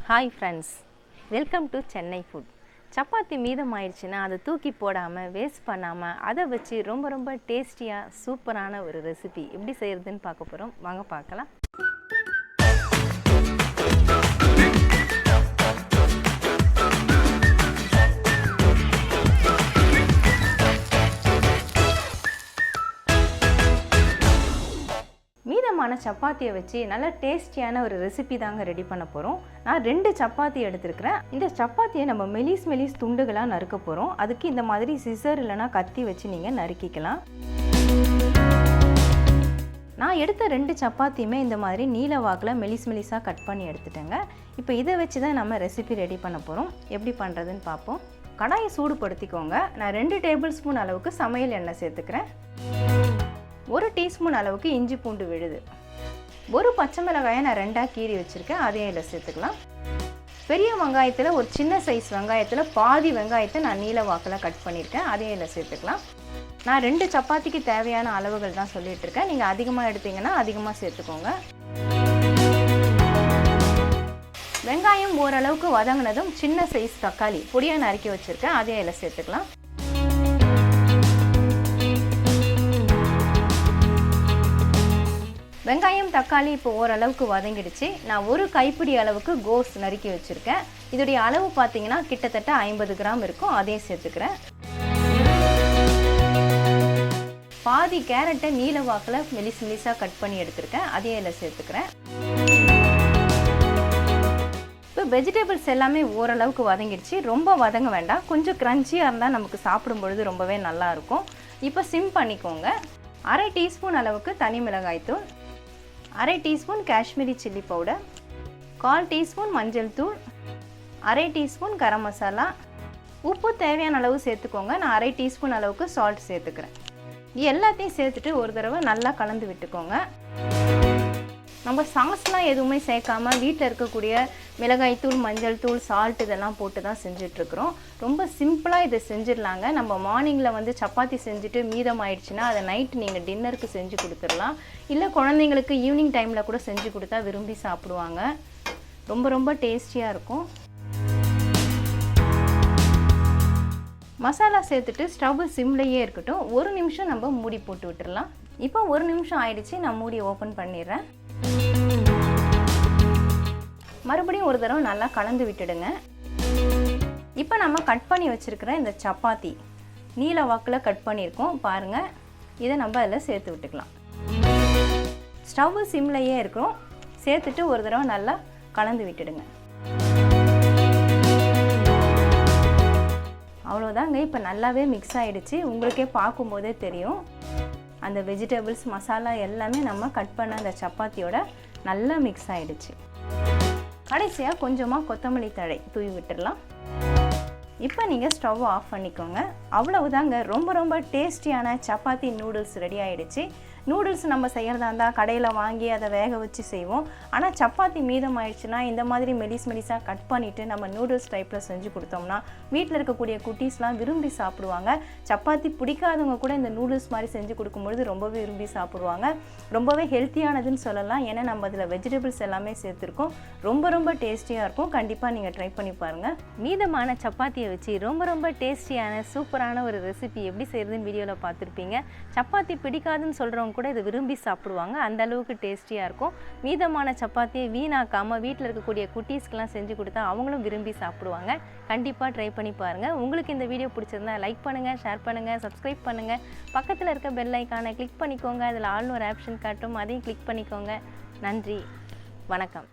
Hi friends, welcome to Chennai Food. Chapati மீதமாயிடுச்சுன்னா அதை தூக்கி போடாமல் வேஸ்ட் பண்ணாமல் அதை வச்சு ரொம்ப டேஸ்டியாக சூப்பரான ஒரு ரெசிபி எப்படி செய்கிறதுன்னு பார்க்க போகிறோம். வாங்க பார்க்கலாம். மீதமான சப்பாத்தியை வச்சு நல்ல டேஸ்டியான ஒரு ரெசிபி தாங்க ரெடி பண்ண போகிறோம். நான் 2 சப்பாத்தி எடுத்துருக்கிறேன். இந்த சப்பாத்தியை நம்ம மெலிஸ் துண்டுகளாக நறுக்க போகிறோம். அதுக்கு இந்த மாதிரி சிசர் இல்லைனா கத்தி வச்சு நீங்கள் நறுக்கிக்கலாம். நான் எடுத்த 2 சப்பாத்தியுமே இந்த மாதிரி நீல வாக்கில் மெலிஸாக கட் பண்ணி எடுத்துட்டேங்க. இப்போ இதை வச்சு தான் நம்ம ரெசிபி ரெடி பண்ண போகிறோம். எப்படி பண்ணுறதுன்னு பார்ப்போம். கடாயை சூடுபடுத்திக்கோங்க. நான் 2 டேபிள் ஸ்பூன் அளவுக்கு சமையல் எண்ணெய் சேர்த்துக்கிறேன். 1 டீஸ்பூன் அளவுக்கு இஞ்சி பூண்டு விழுது. ஒரு பச்சை மிளகாயை நான் 2ஆக கீறி வச்சுருக்கேன். அதையும் இதில் சேர்த்துக்கலாம். பெரிய வெங்காயத்தில் ஒரு சின்ன சைஸ் வெங்காயத்தில் பாதி வெங்காயத்தை நான் நீல வாக்கில் கட் பண்ணியிருக்கேன். அதையும் இதில் சேர்த்துக்கலாம். நான் 2 சப்பாத்திக்கு தேவையான அளவுகள் தான் சொல்லிகிட்டு இருக்கேன். நீங்கள் அதிகமாக எடுத்தீங்கன்னா அதிகமாக சேர்த்துக்கோங்க. வெங்காயம் ஓரளவுக்கு வதங்கினதும் சின்ன சைஸ் தக்காளி பொடியாக நறுக்கி வச்சுருக்கேன். அதையும் இதில் சேர்த்துக்கலாம். வெங்காயம் தக்காளி இப்போ ஓரளவுக்கு வதங்கிடுச்சு. நான் ஒரு கைப்பிடி அளவுக்கு கோஸ் நறுக்கி வச்சுருக்கேன். இதோடைய அளவு பார்த்தீங்கன்னா கிட்டத்தட்ட 50 கிராம் இருக்கும். அதையும் சேர்த்துக்கிறேன். பாதி கேரட்டை நீல வாக்கில் மெலிஸாக கட் பண்ணி எடுத்துருக்கேன். அதையும் இதில் சேர்த்துக்கிறேன். இப்போ வெஜிடபிள்ஸ் எல்லாமே ஓரளவுக்கு வதங்கிடுச்சு. ரொம்ப வதங்க வேண்டாம். கொஞ்சம் க்ரன்ச்சியாக இருந்தால் நமக்கு சாப்பிடும் பொழுது ரொம்பவே நல்லாயிருக்கும். இப்போ சிம் பண்ணிக்கோங்க. 1/2 டீஸ்பூன் அளவுக்கு தனி மிளகாய்த்தூள், 1/2 teaspoon Kashmiri chilli powder, 1/4 teaspoon மஞ்சள் தூள், 1/2 டீஸ்பூன் கரம் மசாலா, உப்பு தேவையான அளவு சேர்த்துக்கோங்க. நான் 1/2 டீஸ்பூன் அளவுக்கு சால்ட் சேர்த்துக்கிறேன். எல்லாத்தையும் சேர்த்துட்டு ஒரு தடவை நல்லா கலந்து விட்டுக்கோங்க. நம்ம சாஸ்லாம் எதுவுமே சேர்க்காம வீட்டில் இருக்கக்கூடிய மிளகாய்த்தூள், மஞ்சள் தூள், சால்ட் இதெல்லாம் போட்டு தான் செஞ்சிட்ருக்குறோம். ரொம்ப சிம்பிளாக இதை செஞ்சிடலாங்க. நம்ம மார்னிங்கில் சப்பாத்தி செஞ்சுட்டு மீதம் ஆயிடுச்சுன்னா அதை நைட்டு நீங்கள் டின்னருக்கு செஞ்சு கொடுத்துடலாம். இல்லை குழந்தைங்களுக்கு ஈவினிங் டைமில் கூட செஞ்சு கொடுத்தா விரும்பி சாப்பிடுவாங்க. ரொம்ப டேஸ்டியாக இருக்கும். மசாலா சேர்த்துட்டு ஸ்டவ் சிம்லையே இருக்கட்டும். 1 நிமிஷம் நம்ம மூடி போட்டு விட்டுடலாம். இப்போ 1 நிமிஷம் ஆயிடுச்சு. நான் மூடி ஓப்பன் பண்ணிடுறேன். மறுபடியும் ஒரு தடவை நல்லா கலந்து விட்டுடுங்க. இப்போ நம்ம கட் பண்ணி வச்சுருக்கிற இந்த சப்பாத்தி நீல வாக்கில் கட் பண்ணியிருக்கோம் பாருங்கள். இதை நம்ம அதில் சேர்த்து விட்டுக்கலாம். ஸ்டவ் சிம்லையே இருக்கும். சேர்த்துட்டு ஒரு தடவை நல்லா கலந்து விட்டுடுங்க. அவ்வளோதாங்க. இப்போ நல்லாவே மிக்ஸ் ஆகிடுச்சு. உங்களுக்கே பார்க்கும்போதே தெரியும். அந்த வெஜிடபிள்ஸ் மசாலா எல்லாமே நம்ம கட் பண்ண அந்த சப்பாத்தியோட நல்லா மிக்ஸ் ஆகிடுச்சு. கடைசியாக கொஞ்சமாக கொத்தமல்லி தழை தூவி விட்டுடலாம். இப்போ நீங்கள் ஸ்டவ் ஆஃப் பண்ணிக்கோங்க. அவ்வளவுதாங்க. ரொம்ப டேஸ்டியான சப்பாத்தி நூடுல்ஸ் ரெடி ஆகிடுச்சு. நூடுல்ஸ் நம்ம செய்கிறதா இருந்தால் கடையில் வாங்கி அதை வேக வச்சு செய்வோம். ஆனால் சப்பாத்தி மீதம் ஆயிடுச்சுன்னா இந்த மாதிரி மெலிஸாக கட் பண்ணிவிட்டு நம்ம நூடுல்ஸ் டைப்பில் செஞ்சு கொடுத்தோம்னா வீட்டில் இருக்கக்கூடிய குட்டீஸ்லாம் விரும்பி சாப்பிடுவாங்க. சப்பாத்தி பிடிக்காதவங்க கூட இந்த நூடுல்ஸ் மாதிரி செஞ்சு கொடுக்கும்பொழுது ரொம்பவே விரும்பி சாப்பிடுவாங்க. ரொம்பவே ஹெல்த்தியானதுன்னு சொல்லலாம். ஏன்னா நம்ம அதில் வெஜிடபிள்ஸ் எல்லாமே சேர்த்துருக்கோம். ரொம்ப டேஸ்டியாக இருக்கும். கண்டிப்பாக நீங்கள் ட்ரை பண்ணி பாருங்கள். மீதமான சப்பாத்தியை வச்சு ரொம்ப டேஸ்டியான சூப்பரான ஒரு ரெசிபி எப்படி செய்கிறதுன்னு வீடியோவில் பார்த்துருப்பீங்க. சப்பாத்தி பிடிக்காதுன்னு சொல்கிறவங்க கூட இதை விரும்பி சாப்பிடுவாங்க. அந்த அளவுக்கு டேஸ்டியாக இருக்கும். மீதமான சப்பாத்தியை வீணாக்காமல் வீட்டில் இருக்கக்கூடிய குட்டீஸ்க்கெலாம் செஞ்சு கொடுத்தா அவங்களும் விரும்பி சாப்பிடுவாங்க. கண்டிப்பாக ட்ரை பண்ணி பாருங்கள். உங்களுக்கு இந்த வீடியோ பிடிச்சிருந்தா லைக் பண்ணுங்கள், ஷேர் பண்ணுங்கள், சப்ஸ்கிரைப் பண்ணுங்கள். பக்கத்தில் இருக்க பெல் ஐக்கானை கிளிக் பண்ணிக்கோங்க. அதில் ஆல்னு ஒரு ஆப்ஷன் காட்டும். அதையும் கிளிக் பண்ணிக்கோங்க. நன்றி, வணக்கம்.